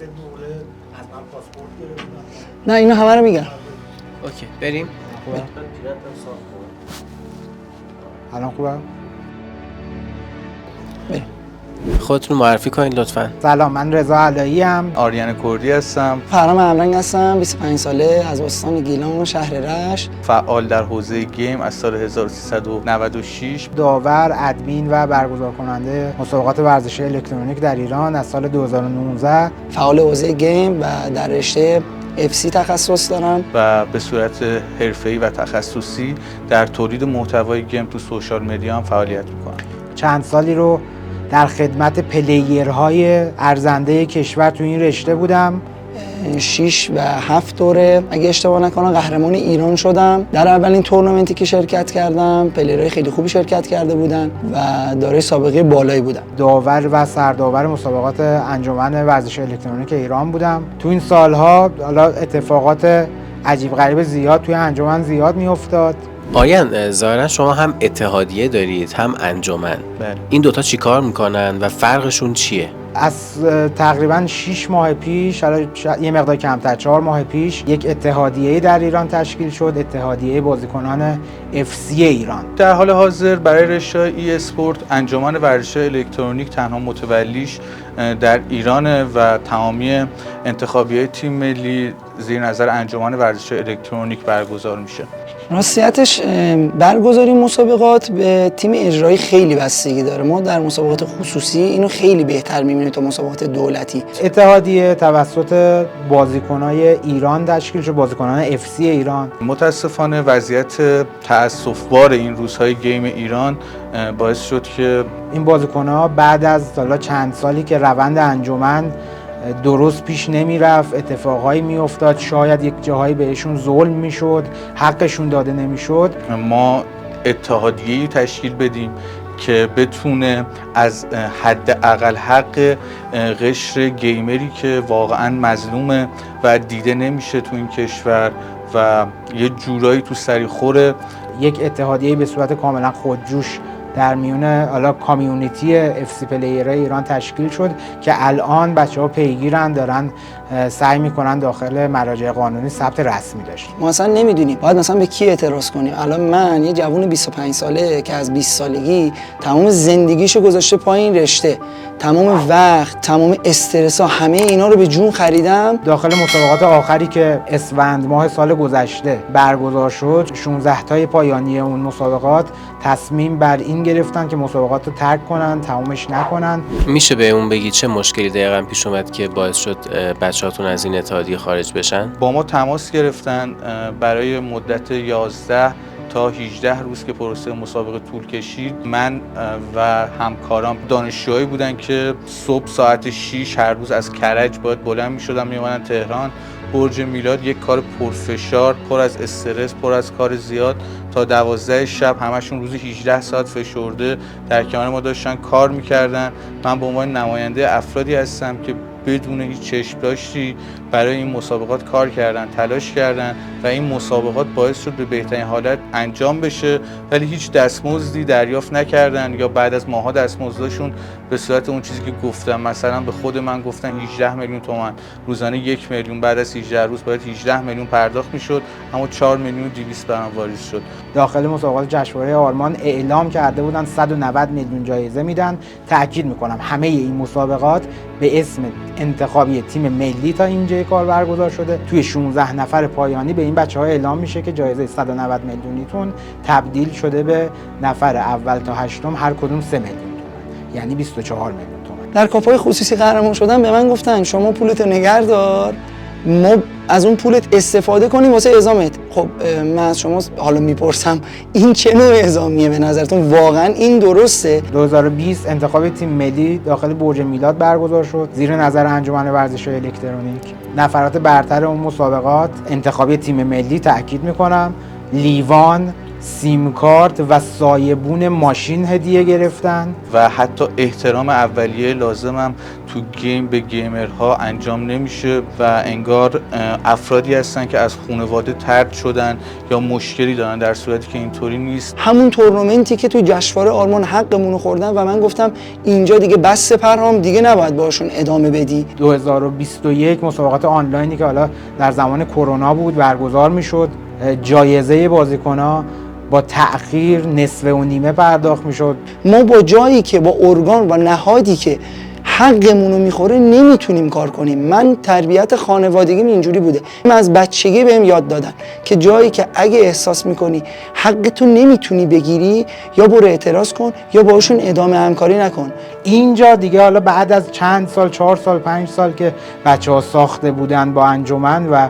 دوره از من پاسپورت گرفتن. نه اینا همه رو میگم. اوکی بریم. خوبه؟ الان خوبه؟ بریم. خودتون معرفی کنید لطفاً. سلام، من رضا علایی ام. آریان کردی هستم. فرام امرنگ هستم، 25 ساله، از استان گیلان، شهر رشت. فعال در حوزه گیم از سال 1396. داور، ادمین و برگزار کننده مسابقات ورزشی الکترونیک در ایران از سال 2019. فعال حوزه گیم و در رشته FC تخصص دارم و به صورت حرفه‌ای و تخصصی در تولید محتوای گیم تو سوشال مدیا هم فعالیت می‌کنم. چند سالی رو در خدمت پلیرهای ارزنده کشور تو این رشته بودم. 6 و 7 دوره اگه اشتباه نکنم قهرمان ایران شدم. در اولین تورنمنتی که شرکت کردم پلیرهای خیلی خوبی شرکت کرده بودن و دارای سابقه بالایی بودم. داور و سرداور مسابقات انجمن ورزش الکترونیک ایران بودم. تو این سالها حالا اتفاقات عجیب غریب زیاد توی انجمن زیاد میافتاد. آریان، ظاهرا شما هم اتحادیه دارید هم انجمن. بله. این دوتا چی کار میکنن و فرقشون چیه؟ از تقریباً 6 ماه پیش، حالا یه مقدار کمتر 4 ماه پیش، یک اتحادیه در ایران تشکیل شد، اتحادیه بازیکنان FC ایران. در حال حاضر برای رشته ای اسپورت انجمن ورزش الکترونیک تنها متولیش در ایران و تمامی انتخابی‌های تیم ملی زیر نظر انجمن ورزش الکترونیک برگزار میشه. راستیتش برگزاری مسابقات به تیم اجرایی خیلی بستگی داره. ما در مسابقات خصوصی اینو خیلی بهتر می‌بینیم تا مسابقات دولتی. اتحادیه توسط بازیکنای ایران تشکیل شد، بازیکنان FC ایران. متاسفانه وضعیت تأسف‌بار این روزهای گیم ایران باعث شد که این بازیکن‌ها بعد از حالا چند سالی که روند انجمن درست پیش نمی رفت، اتفاقایی می افتاد، شاید یک جاهایی بهشون ظلم می شد، حقشون داده نمی شد. ما اتحادیه‌ای تشکیل بدیم که بتونه از حداقل حق قشر گیمری که واقعا مظلومه و دیده نمیشه تو این کشور و یه جورایی تو سری خوره، یک اتحادیه به صورت کاملا خودجوش در میون حالا کامیونیتی FC پلیرهای ایران تشکیل شد که الان بچه‌ها پیگیرن، دارن سعی میکنن داخل مراجع قانونی ثبت رسمی داشت. ما اصلا نمیدونیم باید مثلا به کی اعتراض کنیم. الان من یه جوون 25 ساله که از 20 سالگی تمام زندگیشو گذاشته پایین رشته، تمام وقت، تمام استرس ها، همه اینا رو به جون خریدم. داخل مسابقات آخری که اسفند ماه سال گذشته برگزار شد، 16 تای پایانی اون مسابقات تصمیم بر این گرفتن که مسابقات رو ترک کنن، تمامش نکنن. میشه به اون بگی چه مشکلی دقیقاً پیش اومد که باعث شد بچه‌هاتون از این اتحادیه خارج بشن؟ با ما تماس گرفتن برای مدت 11 تا 18 روز که پروسه مسابقه طول کشید. من و همکارام دانشجوهایی بودن که صبح ساعت 6 هر روز از کرج باید بلند می‌شدن میومدن تهران. برج میلاد یک کار پرفشار، پر از استرس، پر از کار زیاد تا 12 شب همشون روزی 18 ساعت فشرده در کنار ما داشتن کار میکردن. من به عنوان نماینده افرادی هستم که بدون هیچ چشم داشتی برای این مسابقات کار کردن، تلاش کردن و این مسابقات باعث شد به بهترین حالت انجام بشه، ولی هیچ دستمزدی دریافت نکردن یا بعد از ماها دستمزدشون به صورت اون چیزی که گفتم، مثلا به خود من گفتن 18 میلیون تومان، روزانه 1 میلیون، بعد از 18 روز باید 18 میلیون پرداخت میشد، اما 4 میلیون و 200 برام واریز شد. داخل مسابقات جشنواره آرمان اعلام کرده بودن 190 میلیون جایزه میدن. تاکید میکنم همه این مسابقات به اسم انتخابی تیم ملی تا اینجا کار برگزار شده. توی 16 نفر پایانی به این بچه‌ها اعلام میشه که جایزه 190 میلیونیتون تبدیل شده به نفر اول تا هشتم هر کدوم 3 میلیون تومان، یعنی 24 میلیون تومان. در کاپای خصوصی قهرمان شدن به من گفتن شما پولتو نگهدار، ما از اون پولت استفاده کنیم واسه اعزامت. خب من از شما حالا میپرسم این چه نوع اعزامیه به نظرتون؟ واقعا این درسته؟ 2020 انتخاب تیم ملی داخل برج میلاد برگزار شد زیر نظر انجمن ورزش الکترونیک. نفرات برتر اون مسابقات انتخابی تیم ملی، تاکید میکنم، لیوان، سیم کارت و سایبون ماشین هدیه گرفتن و حتی احترام اولیه لازمم تو گیم به گیمرها انجام نمیشه و انگار افرادی هستن که از خانواده طرد شدن یا مشکلی دارن، در صورتی که اینطوری نیست. همون تورنمنتی که تو جشنواره آرمان حقمون رو خوردن و من گفتم اینجا دیگه بس پرهام، دیگه نباید باشون ادامه بدی. 2021 مسابقات آنلاینی که حالا در زمان کرونا بود برگزار میشد، جایزه بازیکن‌ها با تأخیر نصف و نیمه پرداخت میشد. ما با جایی که با ارگان و نهادی که حقمون رو میخوره نمیتونیم کار کنیم. من تربیت خانوادگیم اینجوری بوده، من از بچگی بهم یاد دادن که جایی که اگه احساس میکنی حقتو نمیتونی بگیری یا برو اعتراض کن یا باشون ادامه همکاری نکن. اینجا دیگه حالا بعد از چند سال، 4 سال 5 سال که بچه‌ها ساخته بودن با انجمن و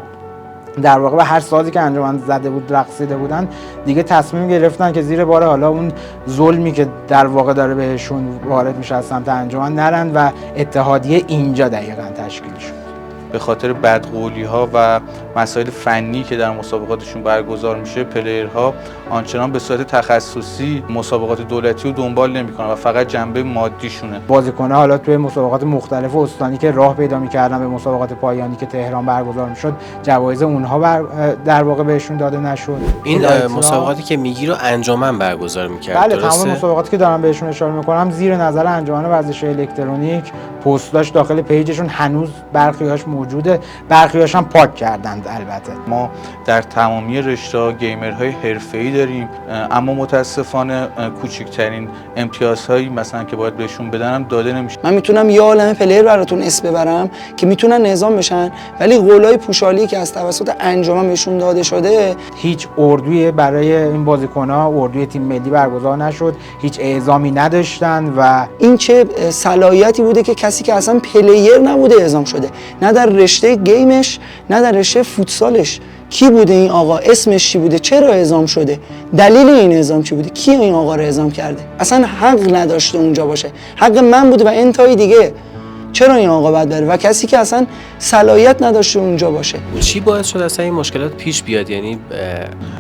در واقع به هر سازی که انجمن زده بود رقصیده بودن، دیگه تصمیم گرفتن که زیر بار حالا اون ظلمی که در واقع داره بهشون وارد میشه از سمت انجمن نرن و اتحادیه اینجا دقیقاً تشکیل شد. به خاطر بدقولی ها و مسائل فنی که در مسابقاتشون برگزار میشه، پلیرها آنچنان به صورت تخصصی مسابقات دولتی رو دنبال نمیکنن و فقط جنبه مادیشونه. بازیکن‌ها حالا توی مسابقات مختلف استانی که راه پیدا می‌کردن به مسابقات پایانی که تهران برگزار میشد، جوایز اونها در واقع بهشون داده نشد. این مسابقاتی که میگی رو انجمن برگزار می‌کرد، بله، درسته؟ تمام مسابقاتی که دارم بهشون اشاره می‌کنم زیر نظر انجمن ورزش الکترونیک، پستاش داخل پیجشون هنوز برخیاش موجوده، برخیاش هم پاک کردند. البته ما در تمامی رشته‌ها گیمرهای حرفه‌ای داریم، اما متاسفانه کوچکترین امتیازهایی مثلا که باید بهشون بدن هم داده نمیشه. من میتونم یه عالمه پلیر براتون اسم ببرم که میتونن نظام بشن، ولی قولای پوشالی که از توسط انجمن بهشون داده شده، هیچ اردویی برای این بازیکن‌ها، اردوی تیم ملی برگزار نشد، هیچ اعزامی نداشتن و این چه صلاحیتی بوده که کسی که اصلا پلیر نبوده اعزام شده، نه در رشته گیمش نه در رشته فوتسالش. کی بوده این آقا؟ اسمش چی بوده؟ چرا اعزام شده؟ دلیل این اعزام چی بوده؟ کی این آقا رو اعزام کرده؟ اصلا حق نداشته اونجا باشه. حق من بوده و انتهای دیگه. چرا این آقا باید بره و کسی که اصلا صلاحیت نداشته اونجا باشه؟ چی باعث شد اصلا این مشکلات پیش بیاد؟ یعنی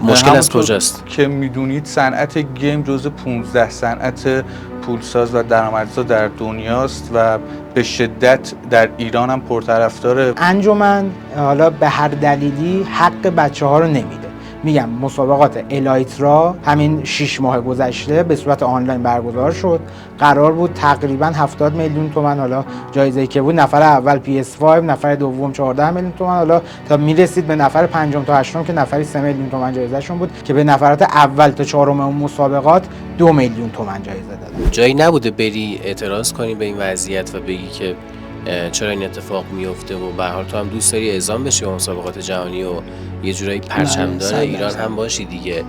مشکل از کجاست؟ که میدونید صنعت گیم جزو 15 صنعت پولساز و درآمدزا در دنیاست و به شدت در ایران هم پرطرفداره. انجمن حالا به هر دلیلی حق بچه‌ها رو نمیده. میگم مسابقات الایترا همین 6 ماه گذشته به صورت آنلاین برگزار شد. قرار بود تقریبا 70 میلیون تومان حالا جایزه‌ای که بود، نفر اول PS5، نفر دوم 14 میلیون تومان، حالا تا میرسید به نفر پنجم تا هشتم که نفری 3 میلیون تومان جایزه‌شون بود که به نفرات اول تا چهارم اون مسابقات 2 میلیون تومان جایزه دادن. جایی نبوده بری اعتراض کنی به این وضعیت و بگی که چرا این اتفاق میفته و به هر حال تو هم دوست داری اعزام بشی به مسابقات جهانی و یه جورایی پرچمدار ایران هم باشی دیگه؟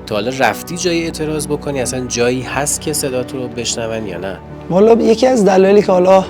تا حالا رفتی جایی اعتراض بکنی؟ اصلا جایی هست که صدات رو بشنون یا نه؟ والا یکی از دلایلی که حالا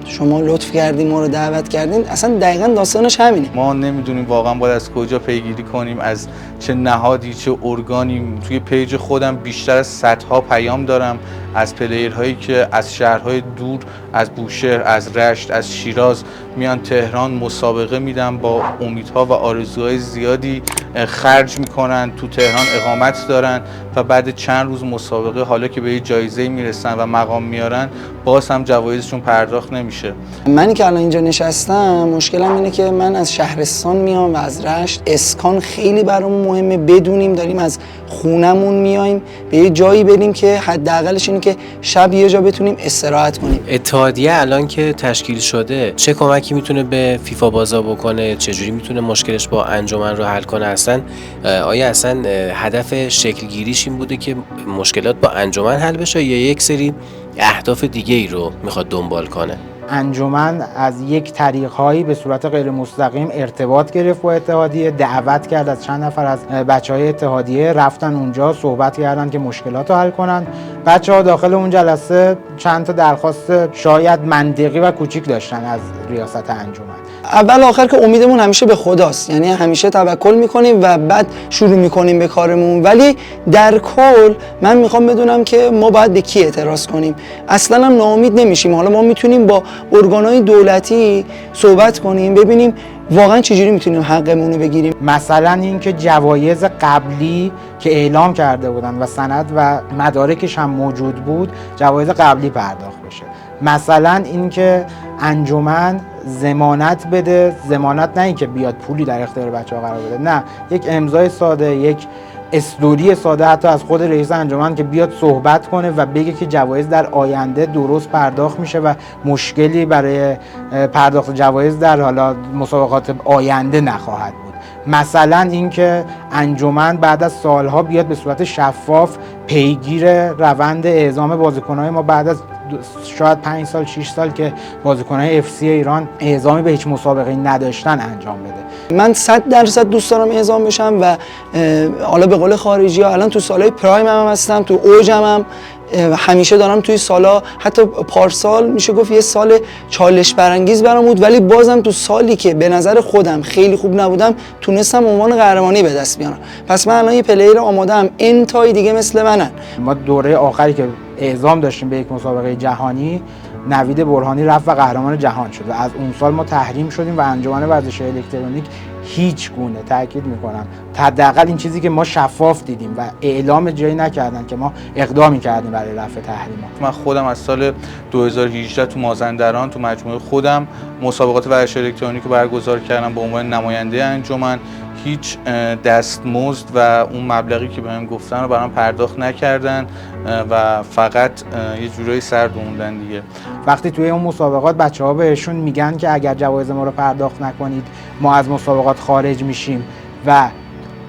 شما لطف کردین ما رو دعوت کردین اصلا دقیقاً داستانش همینه. ما نمیدونیم واقعا باید از کجا پیگیری کنیم، از چه نهادی چه ارگانی. توی پیج خودم بیشتر از صدها پیام دارم از پلیرهایی که از شهرهای دور، از بوشهر، از رشت، از شیراز میان تهران مسابقه میدن، با امیدها و آرزوهای زیادی خرج میکنن، تو تهران اقامت دارن و بعد چند روز مسابقه حالا که به یه جایزه میرسن و مقام میارن باز هم جوایزشون پرداخت نمیشه. منی که الان اینجا نشستم مشکلم اینه که من از شهرستان میام و از رشت. اسکان خیلی برامون مهمه، بدونیم داریم از خونمون میایم به یه جایی بریم که حداقلش اینه که شب یه جا بتونیم استراحت کنیم. اتحادیه الان که تشکیل شده چه کمکی میتونه به فیفا بازا بکنه؟ چجوری میتونه مشکلش با انجمن رو حل کنه؟ اصلا آیا اصلا هدف شکل گیریش این بوده که مشکلات با انجمن حل بشه یا یک سری اهداف دیگه ای رو میخواد دنبال کنه؟ انجمن از یک طریق‌هایی به صورت غیر مستقیم ارتباط گرفت با اتحادیه، دعوت کرد از چند نفر از بچه‌های اتحادیه، رفتن اونجا صحبت کردن که مشکلات رو حل کنن. بچه‌ها داخل اون جلسه چند تا درخواست شاید منطقی و کوچیک داشتن از ریاست انجمن. اول آخر که امیدمون همیشه به خداست، یعنی همیشه توکل میکنیم و بعد شروع میکنیم به کارمون، ولی در کل من میخوام بدونم که ما باید به کی اعتراض کنیم. اصلا هم ناامید نمیشیم. حالا ما میتونیم با ارگانهای دولتی صحبت کنیم، ببینیم واقعا چجوری میتونیم حقمون رو بگیریم؟ مثلا اینکه جوایز قبلی که اعلام کرده بودن و سند و مدارکش هم موجود بود جوایز قبلی پرداخت بشه. مثلا اینکه انجمن ضمانت بده، ضمانت نه اینکه بیاد پولی در اختیار بچه‌ها قرار بده، نه، یک امضای ساده، یک استوری ساده حتی از خود رئیس انجمن که بیاد صحبت کنه و بگه که جوایز در آینده درست پرداخت میشه و مشکلی برای پرداخت جوایز در حالا مسابقات آینده نخواهد بود. مثلا اینکه انجمن بعد از سالها بیاد به صورت شفاف پیگیر روند اعزام بازیکن‌های ما بعد از شاید 5 سال 6 سال که بازیکن‌های FC ایران اعزامی به هیچ مسابقه‌ای نداشتن انجام بده. من 100% دوست دارم اعزام بشم و حالا به قول خارجی‌ها الان تو سالهای پرایم هم هستم، تو اوجم هم همیشه دارم توی سالا، حتی پارسال میشه گفت یه سال چالش برانگیز برام بود ولی بازم تو سالی که به نظر خودم خیلی خوب نبودم تونستم عنوان قهرمانی به دست بیارم. پس من الان یه پلیر آماده‌ام، انتای دیگه مثل منن. ما دوره آخری که اعزام داشتیم به یک مسابقه جهانی، نوید برهانی رفت و قهرمان جهان شد و از اون سال ما تحریم شدیم و انجمن ورزش الکترونیک هیچ گونه، تاکید میکنم، حداقل این چیزی که ما شفاف دیدیم و اعلام جایی نکردن که ما اقدامی کردیم برای رفع تحریمات. من خودم از سال 2018 تو مازندران تو مجموعه خودم مسابقات ورزش الکترونیک رو برگزار کردم به عنوان نماینده انجمن. هیچ دستمزد و اون مبلغی که بهم گفتن رو برام پرداخت نکردن و فقط یه جورایی سر دووندن دیگه. وقتی توی اون مسابقات بچه‌ها بهشون میگن که اگر جوایز ما رو پرداخت نکنید ما از مسابقات خارج میشیم و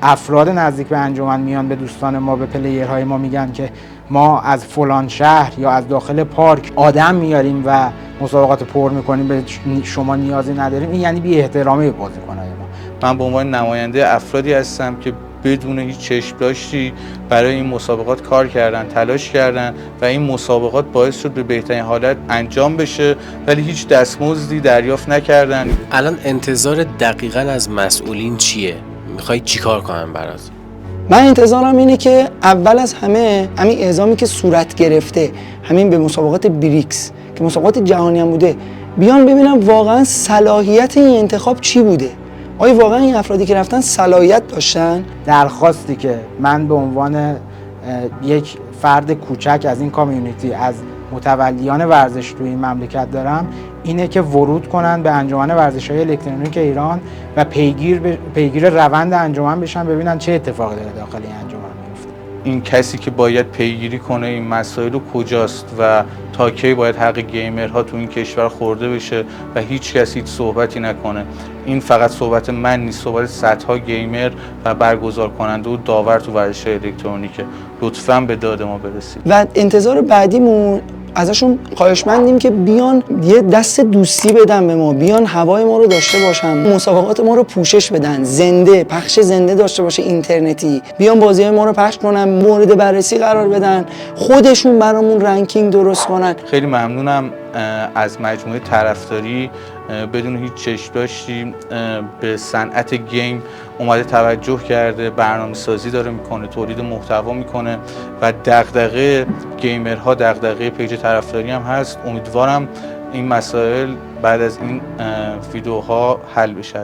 افراد نزدیک به انجمن میان به دوستان ما، به پلیرهای ما میگن که ما از فلان شهر یا از داخل پارک آدم میاریم و مسابقات پر میکنیم، به شما نیازی نداریم، این یعنی بی احترامی به بازیکن‌های ما. من به عنوان نماینده افرادی هستم که بدون هیچ چشم‌داشتی برای این مسابقات کار کردن، تلاش کردن و این مسابقات باعث شد به بهترین حالت انجام بشه ولی هیچ دستمزدی دریافت نکردن. الان انتظار دقیقاً از مسئولین چیه؟ میخوای چیکار کنن برات؟ من انتظارم اینه که اول از همه همین اعزامی که صورت گرفته، همین به مسابقات بریکس که مسابقات جهانی هم بوده، بیان ببینم واقعا صلاحیت این انتخاب چی بوده. آیا واقعا این افرادی که رفتن صلاحیت داشتن؟ درخواستی که من به عنوان یک فرد کوچک از این کامیونیتی، از متولیان ورزش توی این مملکت دارم اینه که ورود کنن به انجمن ورزش‌های الکترونیک ایران و پیگیر روند انجمن بشن، ببینن چه اتفاقی داره داخل این انجمن میفته. این کسی که باید پیگیری کنه این مسائل رو کجاست و تا کی باید حق گیمرها تو این کشور خورده بشه و هیچ کسی هیچ صحبتی نکنه. این فقط صحبت من نیست، صحبت صدها گیمر و برگزار کننده و داور تو ورزش الکترونیکه. لطفاً به داد ما برسید. و انتظار بعدیمون ازشون خواهشمندیم که بیان یه دست دوستی بدن به ما، بیان هوای ما رو داشته باشن، مسابقات ما رو پوشش بدن، زنده، پخش زنده داشته باشه اینترنتی، بیان بازی‌های ما رو پخش کنن، مورد بررسی قرار بدن، خودشون برامون رنکینگ درست کنن. خیلی ممنونم از مجموعه طرفداری بدون هیچ چشم‌داشتی به صنعت گیم اومده توجه کرده، برنامه‌سازی داره میکنه، تولید محتوا میکنه و دغدغه گیمرها، دغدغه پیج طرفداری هم هست. امیدوارم این مسائل بعد از این ویدیوها حل بشه.